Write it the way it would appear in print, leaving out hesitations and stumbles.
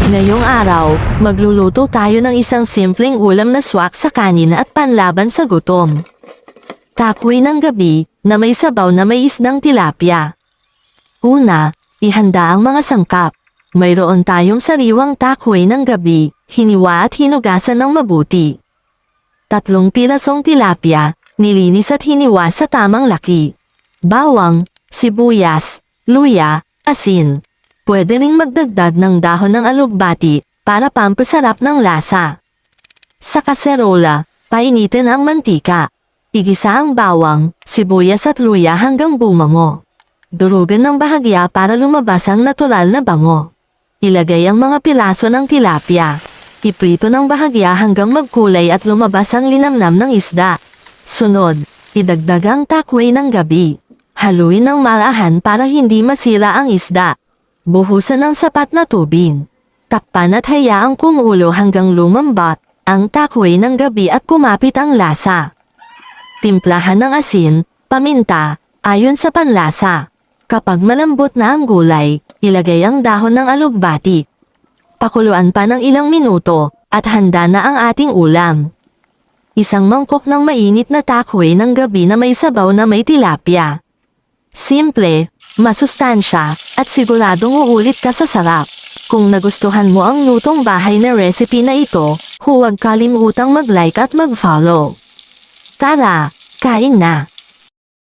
Ngayong araw, magluluto tayo ng isang simpleng ulam na swak sa kanin at panlaban sa gutom. Takoy ng gabi, na may sabaw na may isdang tilapia. Una, ihanda ang mga sangkap. Mayroon tayong sariwang takoy ng gabi, hiniwa at hinugasan ng mabuti. 3 pirasong tilapia, nilinis at hiniwa sa tamang laki. Bawang, sibuyas, luya, asin. Pwede ring magdagdag ng dahon ng alugbati para pampasarap ng lasa. Sa kaserola, painitin ang mantika. Igisa ang bawang, sibuyas at luya hanggang bumango. Durugan ng bahagya para lumabas ang natural na bango. Ilagay ang mga piraso ng tilapia. Iprito ng bahagya hanggang magkulay at lumabas ang linamnam ng isda. Sunod, idagdag ang takoy ng gabi. Haluin ng malahan para hindi masira ang isda. Buhusan ng sapat na tubig. Takpan at hayaang kumulo hanggang lumambat ang takoy ng gabi at kumapit ang lasa. Timplahan ng asin, paminta, ayon sa panlasa. Kapag malambot na ang gulay, ilagay ang dahon ng alugbati. Pakuluan pa ng ilang minuto at handa na ang ating ulam. Isang mangkok ng mainit na takoy ng gabi na may sabaw na may tilapia. Simple, masustansya, at siguradong uulit ka sa sarap. Kung nagustuhan mo ang lutong bahay na recipe na ito, huwag kalimutang mag-like at mag-follow. Tara, kain na!